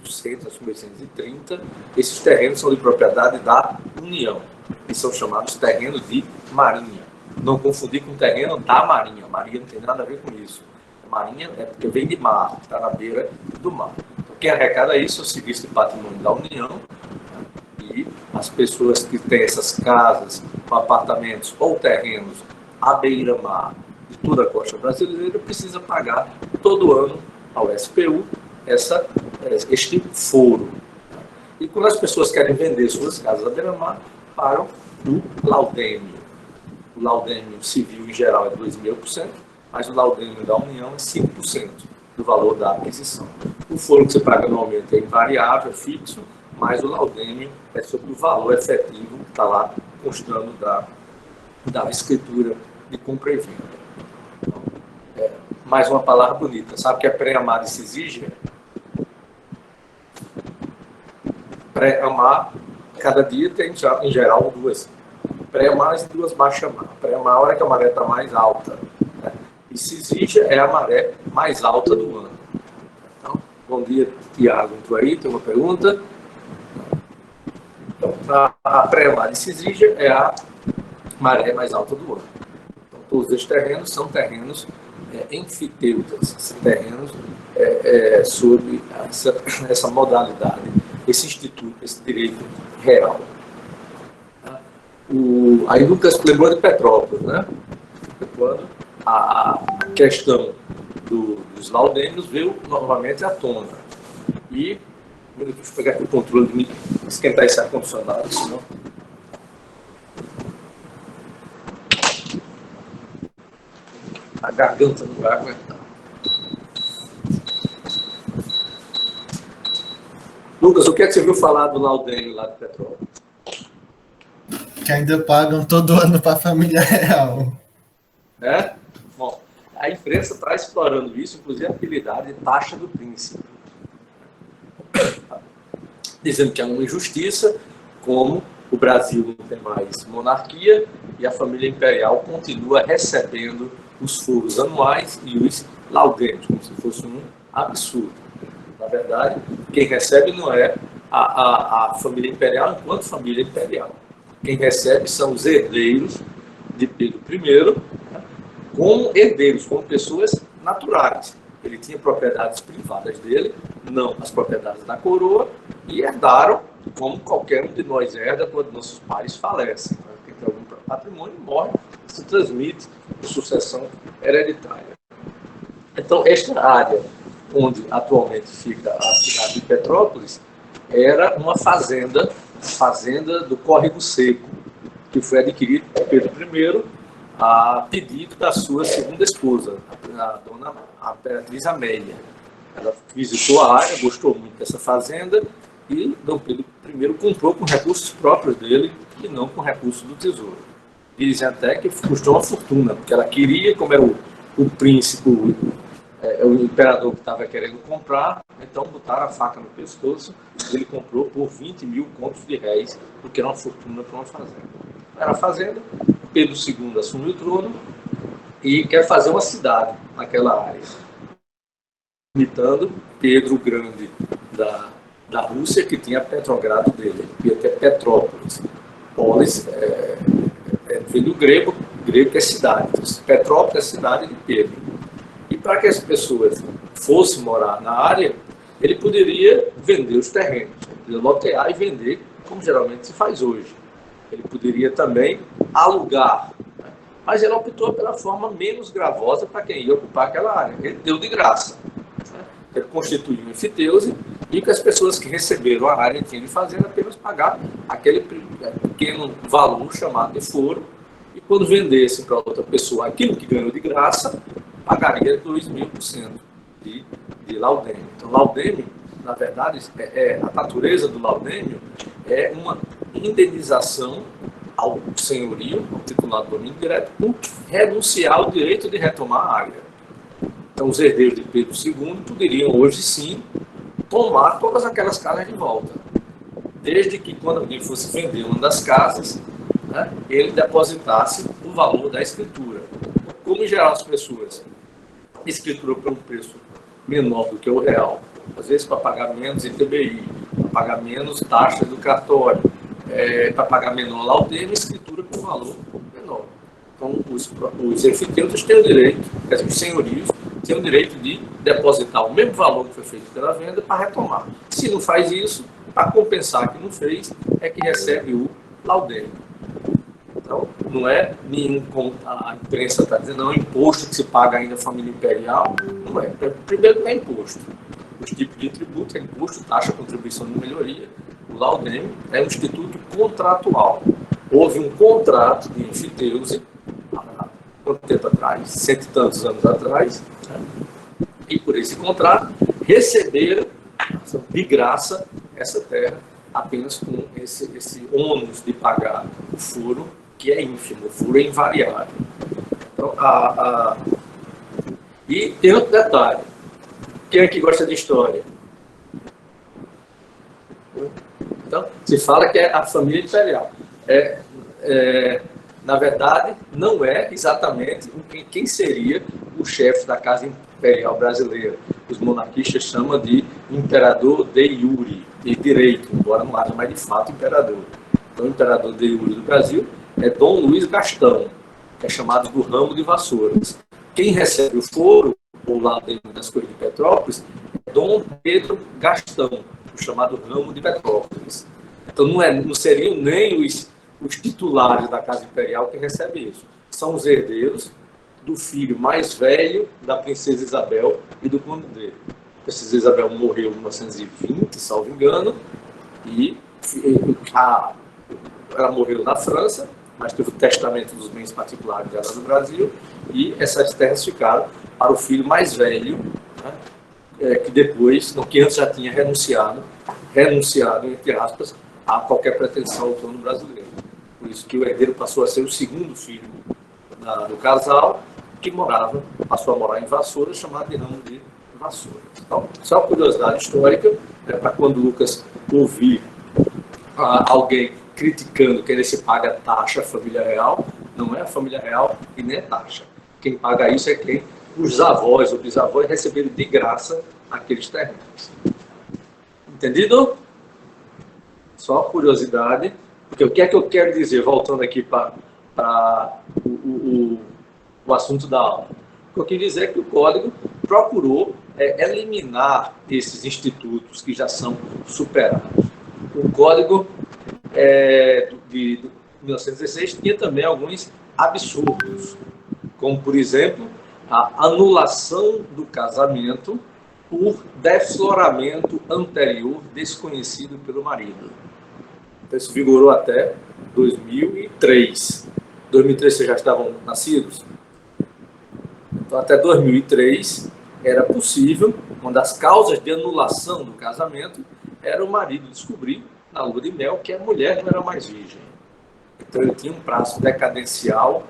1800 a 1830, esses terrenos são de propriedade da União, e são chamados terrenos de marinha. Não confundir com o terreno da marinha. A marinha não tem nada a ver com isso. A marinha é porque vem de mar, está na beira do mar. Então, quem arrecada isso é o Serviço de Patrimônio da União, e as pessoas que têm essas casas, apartamentos ou terrenos à beira-mar de toda a costa brasileira precisam pagar todo ano ao SPU este foro. E quando as pessoas querem vender suas casas à beira-mar, pagam o laudêmio. O laudêmio civil em geral é 2,5%, mas o laudêmio da União é 5% do valor da aquisição. O foro que você paga anualmente é invariável, é fixo, mas o laudêmio é sobre o valor efetivo que está lá constando da escritura de compra e venda. Então, mais uma palavra bonita. Sabe o que é pré-amar e se exige? Pré-amar, cada dia tem, em geral, duas pré-mar e duas baixa-mar. Pré-mar é a hora que a maré está mais alta, né? E se exige é a maré mais alta do ano. Então, bom dia, Tiago, entrou aí, tem uma pergunta. Então, a pré-mar e se exige é a maré mais alta do ano. Então, todos esses terrenos são terrenos enfiteutas, são terrenos sob essa modalidade, esse instituto, esse direito real. Aí Lucas lembrou de Petrópolis, né? Quando a questão dos laudêmios veio novamente à tona. E, deixa eu pegar aqui o controle de esquentar esse ar-condicionado, senão... A garganta não vai aguentar. Lucas, o que é que você viu falar do laudêmio lá de Petrópolis? Que ainda pagam todo ano para a família real. Bom, a imprensa está explorando isso, inclusive a habilidade de taxa do príncipe. Dizendo que é uma injustiça, como o Brasil não tem mais monarquia e a família imperial continua recebendo os furos anuais e os laudêmios, como se fosse um absurdo. Na verdade, quem recebe não é a família imperial enquanto família imperial. Quem recebe são os herdeiros de Pedro I, como herdeiros, como pessoas naturais. Ele tinha propriedades privadas dele, não as propriedades da coroa, e herdaram, como qualquer um de nós herda quando nossos pais falecem. Quem tem algum patrimônio morre, se transmite por sucessão hereditária. Então, esta área onde atualmente fica a cidade de Petrópolis era uma fazenda do Córrego Seco, que foi adquirida por Pedro I a pedido da sua segunda esposa, a dona Beatriz Amélia. Ela visitou a área, gostou muito dessa fazenda e Dom Pedro I comprou com recursos próprios dele e não com recursos do tesouro. Dizem até que custou uma fortuna, porque ela queria, como era o príncipe, o imperador que estava querendo comprar, então botaram a faca no pescoço e ele comprou por 20 mil contos de réis, porque era uma fortuna para uma fazenda. Era a fazenda, Pedro II assumiu o trono e quer fazer uma cidade naquela área, imitando Pedro o Grande da Rússia, que tinha Petrogrado dele, que ia ter Petrópolis. Polis vem do grego que é cidade. Então, Petrópolis é a cidade de Pedro. E para que as pessoas fossem morar na área, ele poderia vender os terrenos, lotear e vender, como geralmente se faz hoje. Ele poderia também alugar, né? Mas ele optou pela forma menos gravosa para quem ia ocupar aquela área. Ele deu de graça. Né? Ele constituiu um enfiteuse e que as pessoas que receberam a área tinham de fazer apenas pagar aquele pequeno valor chamado de foro, e quando vendessem para outra pessoa aquilo que ganhou de graça, pagaria 2.000% de laudêmio. Então, laudêmio, na verdade, a natureza do laudêmio é uma indenização ao senhorio, ao titular do domínio direto, por renunciar ao direito de retomar a área. Então, os herdeiros de Pedro II poderiam, hoje sim, tomar todas aquelas casas de volta. Desde que, quando alguém fosse vender uma das casas, né, ele depositasse o valor da escritura. Como, em geral, as pessoas escrituram por um preço menor do que o real, às vezes para pagar menos ITBI, para pagar menos taxa do cartório, para pagar menor laudo-termo, escritura com valor menor. Então, os enfiteutas têm o direito, quer dizer, os senhorios, têm o direito de depositar o mesmo valor que foi feito pela venda para retomar. Se não faz isso, para compensar que não fez, é que recebe o laudo-termo. Então, não é nenhum, como a imprensa está dizendo, não é imposto que se paga ainda a família imperial. Não é. Primeiro, não é imposto. Os tipos de tributo é imposto, taxa, contribuição de melhoria. O laudo-termo é um instituto contratual. Houve um contrato de enfiteuse, há quanto tempo atrás? 100 e tantos anos atrás, né? E por esse contrato, receberam de graça essa terra, apenas com esse ônus de pagar o furo, que é ínfimo, o furo é invariável. Então, e tem outro detalhe. Quem aqui gosta de história? Então, se fala que é a família imperial. Na verdade, não é exatamente quem seria o chefe da Casa Imperial Brasileira. Os monarquistas chamam de imperador de iure, de direito, embora não haja mais de fato imperador. Então, o imperador de iure do Brasil é Dom Luiz Gastão, que é chamado do ramo de Vassouras. Quem recebe o foro, ou lá dentro das coisas de Petrópolis, é Dom Pedro Gastão, o chamado ramo de Petrópolis. Então, não seriam nem os titulares da Casa Imperial que recebem isso. São os herdeiros do filho mais velho da princesa Isabel e do conde dele. A princesa Isabel morreu em 1920, salvo engano, e ela morreu na França, mas teve o testamento dos bens particulares dela no Brasil, e essas terras ficaram para o filho mais velho, né, que depois, que antes já tinha renunciado, entre aspas, a qualquer pretensão ao trono brasileiro. Por isso que o herdeiro passou a ser o segundo filho do casal, que passou a morar em Vassouras, chamado de ramo de Vassouras. Então, só uma curiosidade histórica, para quando Lucas ouvir alguém criticando que ele se paga taxa à família real, não é a família real e nem é taxa. Quem paga isso é quem os avós ou bisavós receberam de graça aqueles terrenos. Entendido? Só curiosidade, porque o que é que eu quero dizer, voltando aqui para o assunto da aula? O que eu queria dizer é que o Código procurou eliminar esses institutos que já são superados. O Código de 1916 tinha também alguns absurdos, como, por exemplo, a anulação do casamento por defloramento anterior desconhecido pelo marido. Então, isso vigorou até 2003. 2003 vocês já estavam nascidos? Então, até 2003 era possível, uma das causas de anulação do casamento era o marido descobrir na lua de mel que a mulher não era mais virgem. Então ele tinha um prazo decadencial,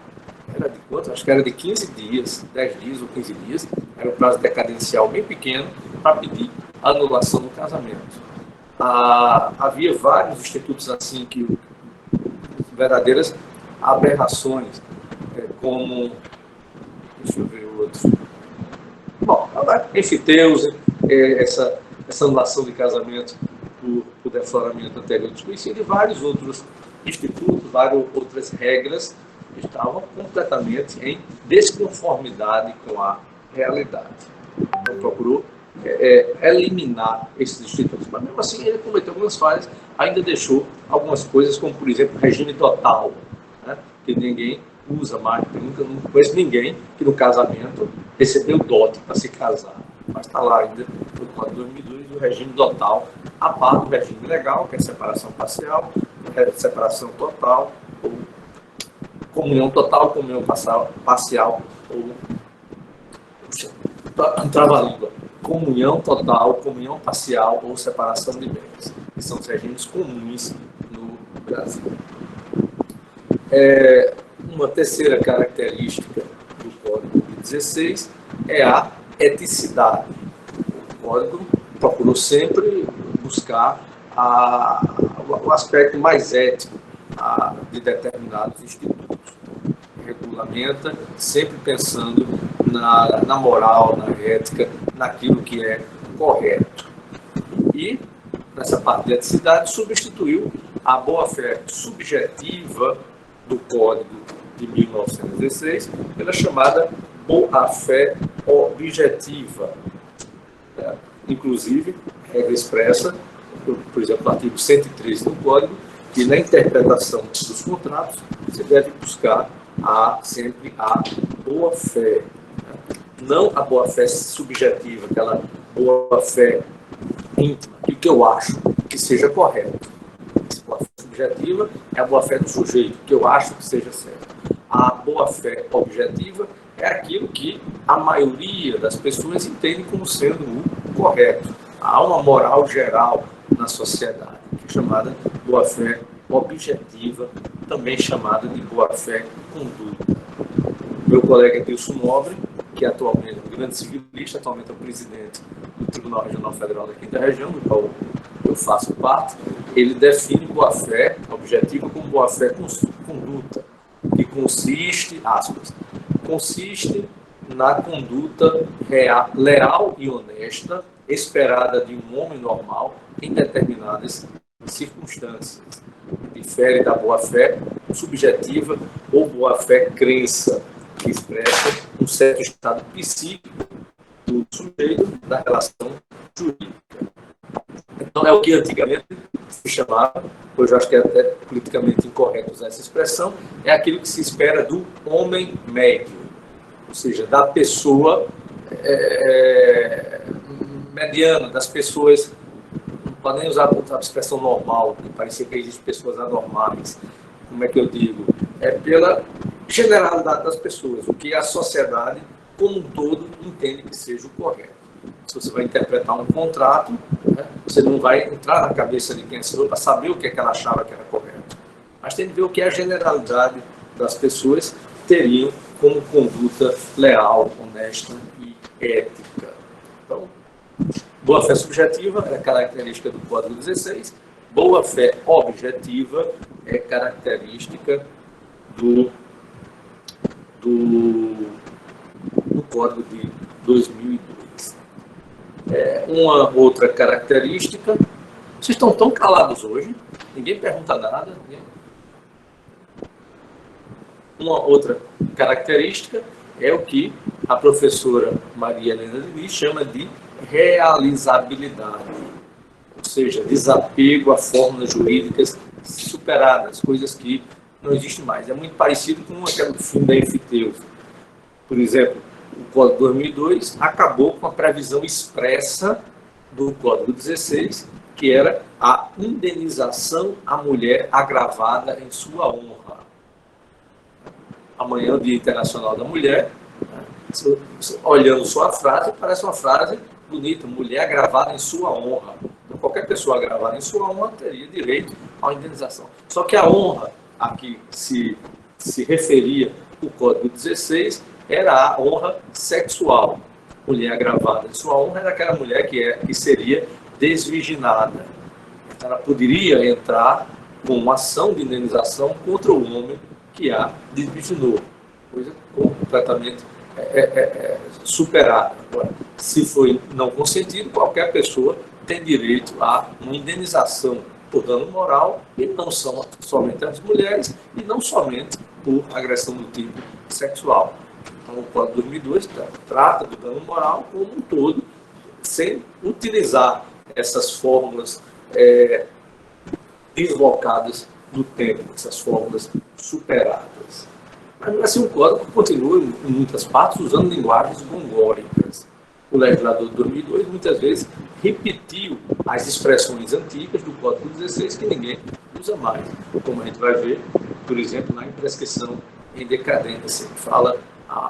era de quanto? Acho que era de 15 dias, 10 dias ou 15 dias, era um prazo decadencial bem pequeno para pedir a anulação do casamento. Havia vários institutos assim, que verdadeiras aberrações, como, deixa eu ver o outro. Bom, enfiteuse, essa anulação de casamento por defloramento anterior desconhecido, e vários outros institutos, várias outras regras estavam completamente em desconformidade com a realidade. Então, procurou eliminar esses institutos. Mas, mesmo assim, ele cometeu algumas falhas, ainda deixou algumas coisas, como, por exemplo, regime total, né, que ninguém usa mais, não conheço ninguém que no casamento recebeu dote para se casar. Mas está lá ainda, no Código de 2002, o regime total, a par do regime legal, que é separação parcial, separação total, ou comunhão total, comunhão parcial, ou trava-língua. Comunhão total, comunhão parcial ou separação de bens. Que são os regimes comuns no Brasil. Uma terceira característica do Código de 16 é a eticidade. O Código procurou sempre buscar o aspecto mais ético de determinados institutos. Regulamenta, sempre pensando na moral, na ética, naquilo que é correto. E, nessa parte de eticidade, substituiu a boa-fé subjetiva do Código de 1916 pela chamada boa-fé objetiva. Inclusive, regra expressa, por exemplo, no artigo 113 do Código, que na interpretação dos contratos você deve buscar sempre a boa-fé. Não a boa-fé subjetiva, aquela boa-fé íntima, e o que eu acho que seja correto. A boa-fé subjetiva é a boa-fé do sujeito, que eu acho que seja certo. A boa-fé objetiva é aquilo que a maioria das pessoas entende como sendo o correto. Há uma moral geral na sociedade, que é chamada boa-fé objetiva, também chamada de boa-fé conduta. Meu colega Dilson Nobre, que atualmente é um grande civilista, atualmente é o presidente do Tribunal Regional Federal da Quinta Região, do qual eu faço parte, ele define boa-fé objetiva como boa-fé conduta, que consiste, aspas, consiste na conduta leal e honesta, esperada de um homem normal em determinadas circunstâncias. Difere da boa-fé subjetiva ou boa-fé crença, que expressa um certo estado psíquico do sujeito da relação jurídica. Então, é o que antigamente se chamava, hoje eu acho que é até politicamente incorreto usar essa expressão, é aquilo que se espera do homem médio, ou seja, da pessoa mediana, das pessoas, não pode nem usar a expressão normal, que parecia que existem pessoas anormais. Como é que eu digo? É pela generalidade das pessoas, o que a sociedade como um todo entende que seja o correto. Se você vai interpretar um contrato, né, você não vai entrar na cabeça de quem assinou para saber o que é que ela achava que era correto. Mas tem que ver o que a generalidade das pessoas teriam como conduta leal, honesta e ética. Então, boa-fé subjetiva é característica do Código 16, boa-fé objetiva é característica do Código de 2002. Uma outra característica, vocês estão tão calados hoje, ninguém pergunta nada. Uma outra característica é o que a professora Maria Helena Diniz chama de realizabilidade, ou seja, desapego a fórmulas jurídicas superadas, coisas que não existem mais. É muito parecido com aquele fim da enfiteusa. Por exemplo, o Código 2002 acabou com a previsão expressa do Código 16, que era a indenização à mulher agravada em sua honra. Amanhã é o Dia Internacional da Mulher. Olhando só a frase, parece uma frase bonita, mulher agravada em sua honra. Então, qualquer pessoa agravada em sua honra teria direito à indenização. Só que a honra a que se referia o Código 16 era a honra sexual. Mulher agravada em sua honra era aquela mulher que seria desvirginada. Ela poderia entrar com uma ação de indenização contra o homem que a desvirginou, coisa completamente superada. Agora, se foi não consentido, qualquer pessoa tem direito a uma indenização por dano moral, e não são somente as mulheres, e não somente por agressão do tipo sexual. Então, o Código 2002 trata do dano moral como um todo, sem utilizar essas fórmulas deslocadas do tempo, essas fórmulas superadas. Mas, assim, o Código continua, em muitas partes, usando linguagens gongóricas. O legislador de 2002, muitas vezes, repetiu as expressões antigas do Código 16 que ninguém usa mais. Como a gente vai ver, por exemplo, na imprescrição em decadência, que fala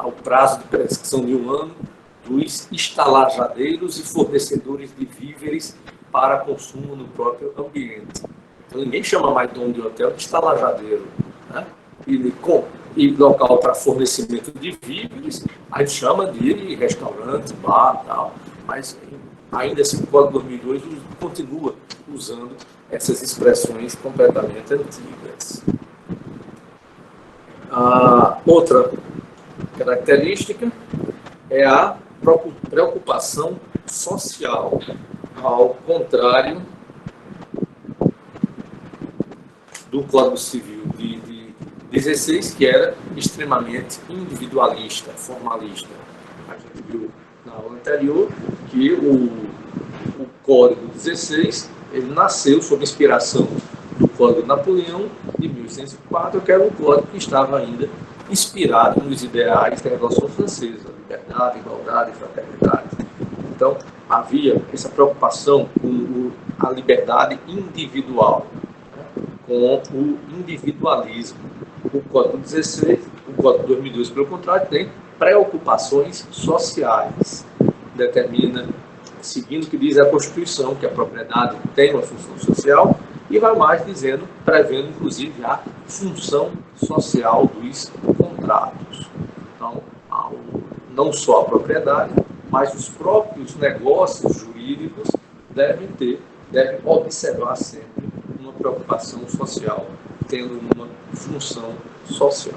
o prazo de prescrição de 1 ano dos estalajadeiros e fornecedores de víveres para consumo no próprio ambiente. Então, ninguém chama mais dono de hotel de estalajadeiro, né? E local para fornecimento de víveres, a gente chama de restaurante, bar e tal, mas ainda assim o Código 2002 continua usando essas expressões completamente antigas. Outra característica é a preocupação social. ao contrário do Código Civil de 16, que era extremamente individualista, formalista. A gente viu na aula anterior que o Código 16 ele nasceu sob inspiração do Código de Napoleão de 1804, que era um código que estava ainda inspirado nos ideais da Revolução Francesa, liberdade, igualdade, fraternidade. Então, havia essa preocupação com a liberdade individual, né, com o individualismo. O Código 16, o Código de 2002, pelo contrário, tem preocupações sociais. Determina, seguindo o que diz a Constituição, que a propriedade tem uma função social, e vai mais dizendo, prevendo inclusive a função social dos contratos. Então, não só a propriedade, mas os próprios negócios jurídicos devem observar sempre uma preocupação social, tendo uma função social.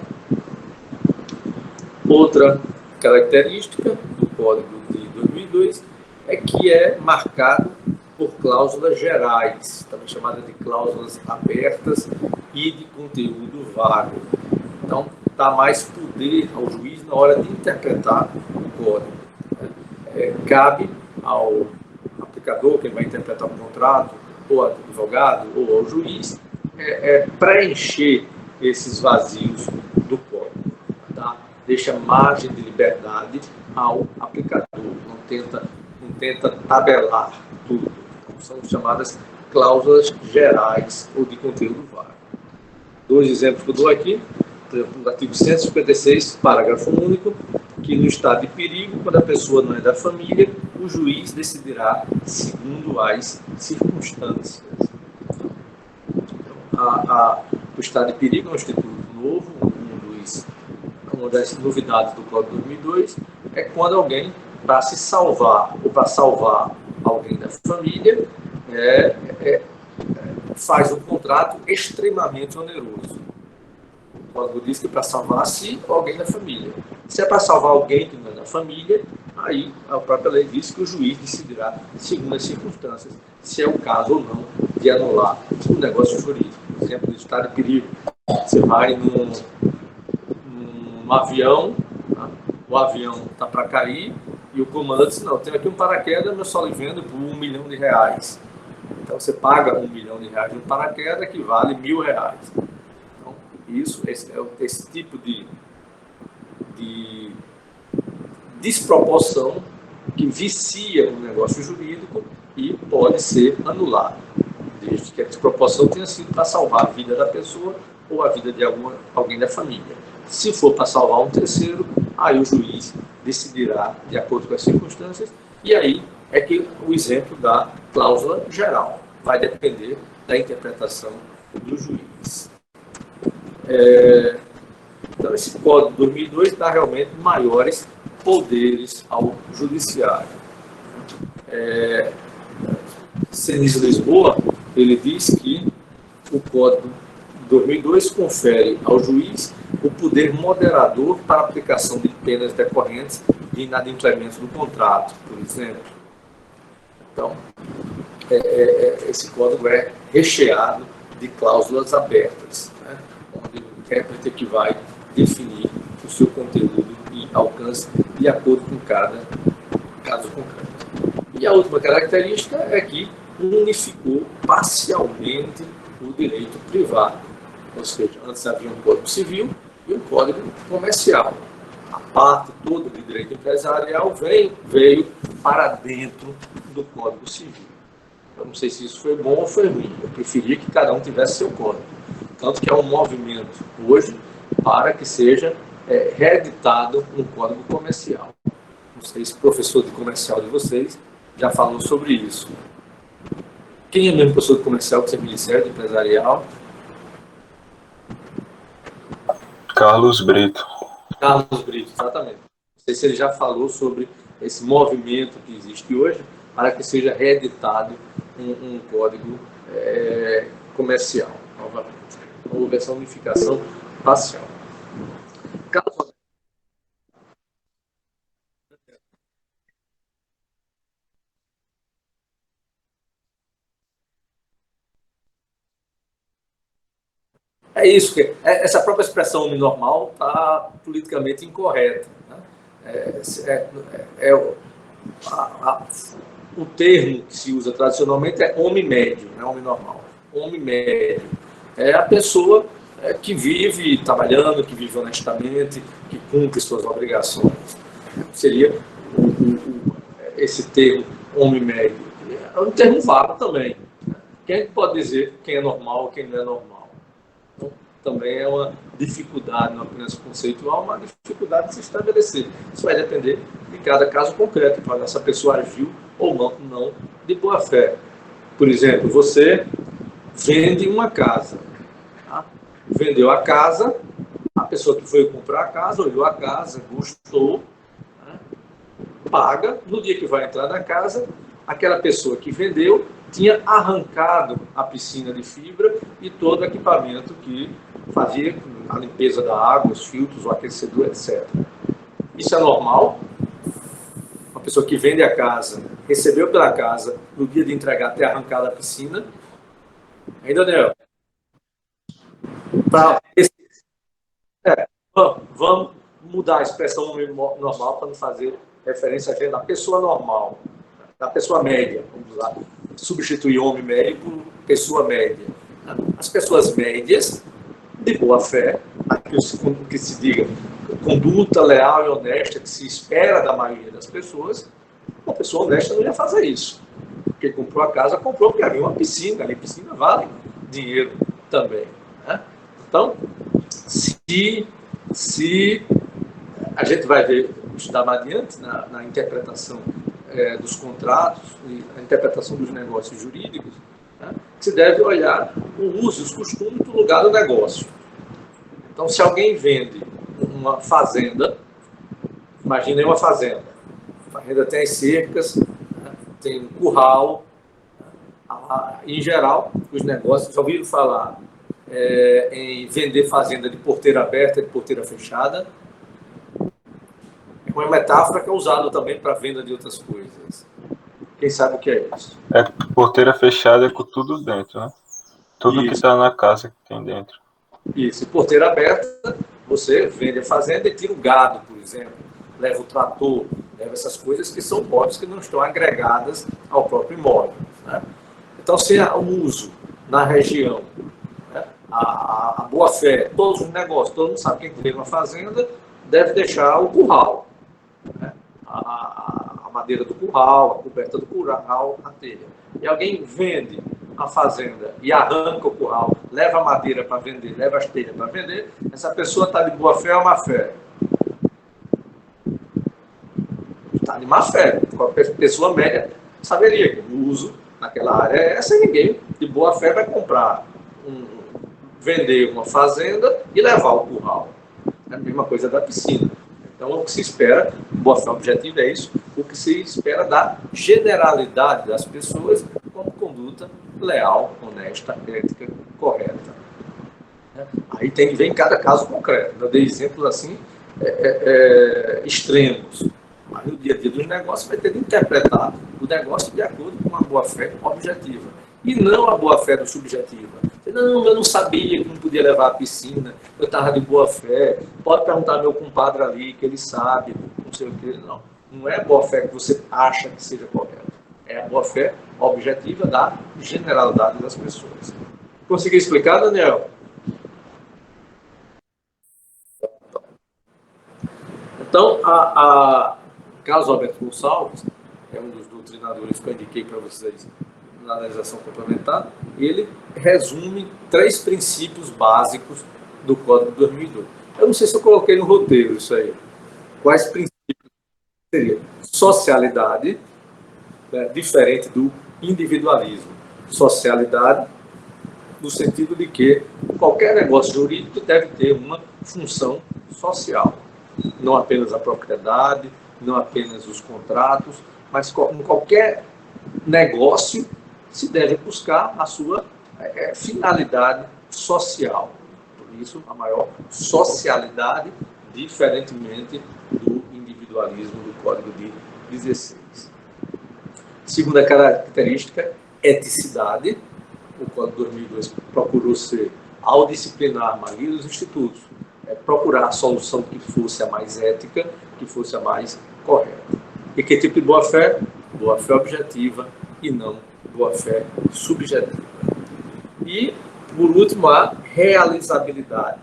Outra característica do Código de 2002 é que é marcado por cláusulas gerais, também chamadas de cláusulas abertas e de conteúdo vago. Então, dá mais poder ao juiz na hora de interpretar o código. Cabe ao aplicador, quem vai interpretar o contrato, ou ao advogado, ou ao juiz, preencher esses vazios do código. Tá? Deixa margem de liberdade ao aplicador, não tenta tabelar tudo. São chamadas cláusulas gerais ou de conteúdo vago. Dois exemplos que eu dou aqui. Por exemplo, no artigo 156, parágrafo único, que no estado de perigo, quando a pessoa não é da família, o juiz decidirá segundo as circunstâncias. Então, o estado de perigo é um instituto novo, uma das novidades do Código de 2002, é quando alguém, para se salvar ou para salvar alguém da família, faz um contrato extremamente oneroso. O Código diz que para salvar a si ou alguém da família. Se é para salvar alguém que não é da família, aí a própria lei diz que o juiz decidirá, segundo as circunstâncias, se é o caso ou não de anular o negócio jurídico. Por exemplo, de estado de perigo. Você vai num avião, tá? O avião está para cair e o comandante diz, não, tem aqui um paraquedas, mas só lhe vendo por R$1 milhão. Então você paga R$1 milhão de um paraquedas que vale R$1.000. Então, esse tipo de desproporção que vicia o negócio jurídico e pode ser anulado, desde que a desproporção tenha sido para salvar a vida da pessoa ou a vida de alguém da família. Se for para salvar um terceiro, aí o juiz decidirá de acordo com as circunstâncias, e aí é que o exemplo da cláusula geral vai depender da interpretação do juiz. Então, esse Código de 2002 dá realmente maiores poderes ao judiciário. Senício Lisboa, ele diz que o Código de 2002 confere ao juiz o poder moderador para a aplicação de penas decorrentes de inadimplemento do contrato, por exemplo. Então, esse código é recheado de cláusulas abertas, né, onde o intérprete que vai definir o seu conteúdo e alcance de acordo com cada caso concreto. E a última característica é que unificou parcialmente o direito privado. Ou seja, antes havia um Código Civil e um Código Comercial. A parte toda de direito empresarial veio para dentro do Código Civil. Eu não sei se isso foi bom ou foi ruim. Eu preferia que cada um tivesse seu código. Tanto que é um movimento hoje para que seja reeditado um Código Comercial. Não sei se o professor de comercial de vocês já falou sobre isso. Quem é mesmo professor de comercial que você me disser, de empresarial? Carlos Brito. Carlos Brito, exatamente. Não sei se ele já falou sobre esse movimento que existe hoje para que seja reeditado um código comercial, novamente. Então, houve essa unificação parcial. Carlos, É isso, que essa própria expressão homem normal está politicamente incorreta. Né? A, o termo que se usa tradicionalmente é homem médio, não é homem normal. Homem médio é a pessoa que vive trabalhando, que vive honestamente, que cumpre suas obrigações. Seria esse termo homem médio. É um termo vago também. Quem pode dizer quem é normal ou quem não é normal? Então, também é uma dificuldade, não apenas conceitual, uma dificuldade de se estabelecer. Isso vai depender de cada caso concreto, para essa pessoa agiu ou não de boa fé. Por exemplo, você vende uma casa. Tá? Vendeu a casa, a pessoa que foi comprar a casa, olhou a casa, gostou, né? Paga, no dia que vai entrar na casa, aquela pessoa que vendeu tinha arrancado a piscina de fibra e todo o equipamento que fazia a limpeza da água, os filtros, o aquecedor, etc. Isso é normal? Uma pessoa que vende a casa, recebeu pela casa, no dia de entregar, ter arrancado a piscina. Ainda, Daniel? Vamos mudar a expressão normal para não fazer referência à pessoa normal, da pessoa média, vamos lá, substituir homem médio por pessoa média. As pessoas médias, de boa fé, aquilo que se diga conduta leal e honesta, que se espera da maioria das pessoas, uma pessoa honesta não ia fazer isso. Porque comprou a casa, comprou porque havia uma piscina, e piscina vale dinheiro também. Né? Então, se a gente vai ver, estudar mais adiante na interpretação dos contratos e a interpretação dos negócios jurídicos, né, se deve olhar o uso e os costumes do lugar do negócio. Então, se alguém vende uma fazenda, imagine uma fazenda. A fazenda tem as cercas, né, tem um curral. Em geral, os negócios, já ouviram falar em vender fazenda de porteira aberta e de porteira fechada? É uma metáfora que é usada também para venda de outras coisas. Quem sabe o que é isso? É porteira fechada com tudo dentro, né? Tudo que está na casa que tem dentro. Isso. E porteira aberta, você vende a fazenda e tira o gado, por exemplo. Leva o trator, leva essas coisas que são móveis que não estão agregadas ao próprio imóvel. Né? Então, se há um uso na região, né, a boa-fé, todos os negócios, todo mundo sabe que quem tem uma fazenda deve deixar o curral. Né? A madeira do curral, a coberta do curral, a telha. E alguém vende a fazenda e arranca o curral, leva a madeira para vender, leva as telhas para vender, essa pessoa está de boa fé ou má fé? Está de má fé. Qualquer pessoa média saberia que o uso naquela área é essa, e ninguém de boa fé vai comprar, vender uma fazenda e levar o curral. É a mesma coisa da piscina. Então, o que se espera, boa fé objetiva é isso, o que se espera da generalidade das pessoas como conduta leal, honesta, ética, correta. Aí vem cada caso concreto. Eu dei exemplos assim, extremos. Mas no dia a dia dos negócios vai ter de interpretar o negócio de acordo com uma boa-fé objetiva. E não a boa-fé do subjetiva. Não, eu não sabia que não podia levar a piscina, eu estava de boa-fé. Pode perguntar ao meu compadre ali, que ele sabe, não sei o que. Não, não é a boa-fé que você acha que seja correta. É a boa-fé objetiva da generalidade das pessoas. Consegui explicar, Daniel? Então, Carlos Alberto Gonçalves é um dos doutrinadores que eu indiquei para vocês na analisação complementar, e ele resume 3 princípios básicos do Código de 2002. Eu não sei se eu coloquei no roteiro isso aí. Quais princípios seriam? Socialidade, né, diferente do individualismo. Socialidade, no sentido de que qualquer negócio jurídico deve ter uma função social. Não apenas a propriedade, não apenas os contratos, mas em qualquer negócio se deve buscar a sua finalidade social. Por isso, a maior socialidade, diferentemente do individualismo do Código de 16. Segunda característica, eticidade. O Código de 2002 procurou ser ao disciplinar a maioria dos institutos, procurar a solução que fosse a mais ética, que fosse a mais correta. E que tipo de boa-fé? Boa-fé objetiva e não boa-fé subjetiva. E, por último, a realizabilidade,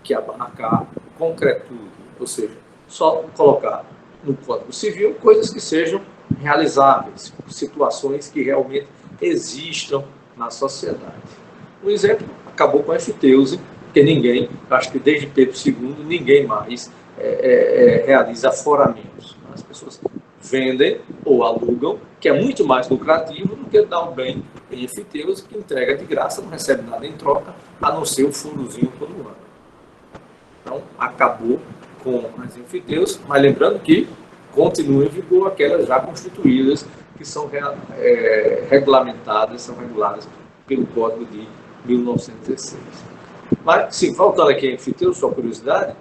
que abarca concretude, ou seja, só colocar no Código Civil coisas que sejam realizáveis, situações que realmente existam na sociedade. Um exemplo, acabou com a enfiteuse, porque ninguém, acho que desde Pedro II, ninguém mais realiza aforamentos. As pessoas vendem ou alugam, que é muito mais lucrativo do que dar o bem em enfiteuse, que entrega de graça, não recebe nada em troca, a não ser o furozinho todo ano. Então, acabou com as enfiteuses, mas lembrando que continuam em vigor aquelas já constituídas, que são regulamentadas, são reguladas pelo Código de 1916. Mas, sim, voltando aqui a enfiteus, só curiosidade,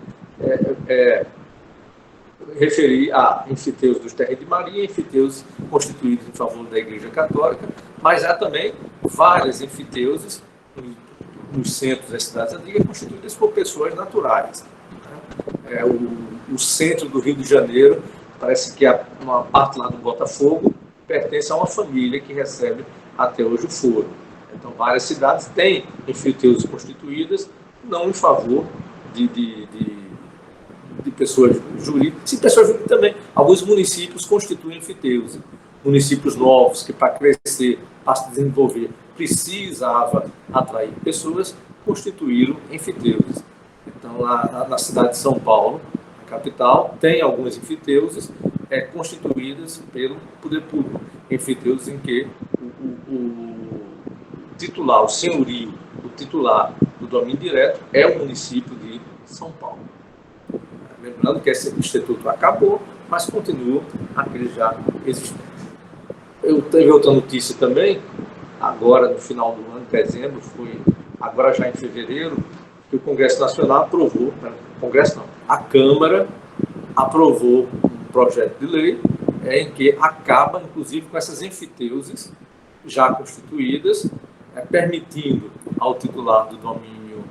referi a enfiteus dos terrenos de Maria, enfiteus constituídos em favor da Igreja Católica, mas há também várias enfiteuses nos centros das cidades antigas constituídas por pessoas naturais. O centro do Rio de Janeiro, parece que uma parte lá do Botafogo pertence a uma família que recebe até hoje o foro. Então, várias cidades têm enfiteus constituídas, não em favor de pessoas jurídicas, e pessoas jurídicas também. Alguns municípios constituem enfiteus. Municípios novos, que para crescer, para se desenvolver, precisava atrair pessoas, constituíram enfiteuses. Então, lá na cidade de São Paulo, a capital, tem algumas enfiteuses constituídas pelo poder público. Enfiteuses em que o titular, o senhorio, o titular do domínio direto é o município de São Paulo. Lembrando que esse instituto acabou, mas continua aquele já existente. Eu teve outra notícia também, agora no final do ano, dezembro, agora já em fevereiro, que o Congresso Nacional aprovou, a Câmara aprovou um projeto de lei em que acaba, inclusive, com essas enfiteuses já constituídas, permitindo ao titular do domínio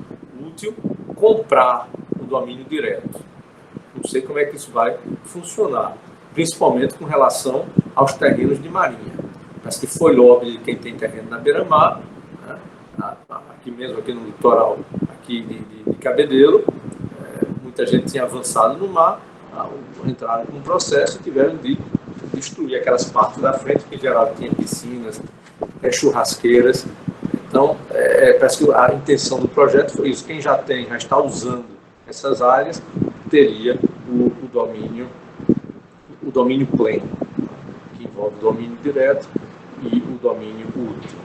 útil comprar o domínio direto. Não sei como é que isso vai funcionar, principalmente com relação aos terrenos de marinha. Parece que foi lobby de quem tem terreno na beira-mar, né? Aqui mesmo, aqui no litoral aqui de Cabedelo, muita gente tinha avançado no mar, entraram num processo e tiveram de destruir aquelas partes da frente, que em geral tinha piscinas, churrasqueiras. Então, parece que a intenção do projeto foi isso. Quem já está usando essas áreas, teria o domínio pleno, que envolve o domínio direto e o domínio útil.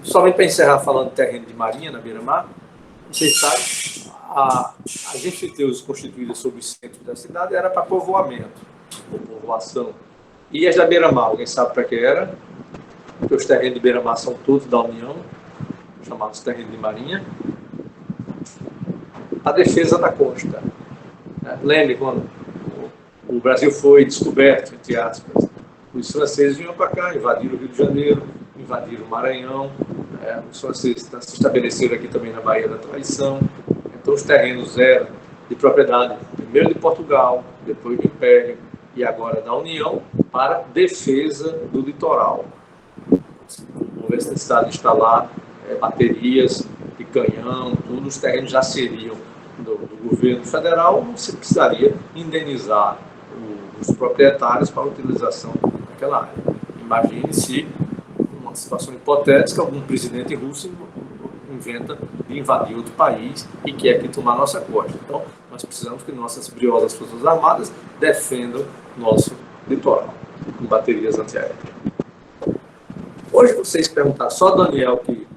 Somente para encerrar falando de terreno de marinha na beira-mar, vocês sabem, as enfiteuses constituídas sob o centro da cidade era para povoamento, ou povoação. E as da beira-mar, alguém sabe para que era? Porque os terrenos de beira-mar são todos da União, chamados terrenos de marinha. A defesa da costa. Lembre quando o Brasil foi descoberto, entre aspas, os franceses vinham para cá, invadiram o Rio de Janeiro, invadiram o Maranhão, os franceses se estabeleceram aqui também na Baía da Traição. Então os terrenos eram de propriedade, primeiro de Portugal, depois do Império e agora da União, para defesa do litoral. Houve a necessidade de instalar baterias de canhão, todos os terrenos já seriam do governo federal, não se precisaria indenizar os proprietários para a utilização daquela área. Imagine se, uma situação hipotética, algum presidente russo inventa de invadir outro país e quer aqui tomar nossa costa. Então, nós precisamos que nossas briosas Forças Armadas defendam nosso litoral com baterias antiaéreas. Hoje, vocês perguntaram, só Daniel que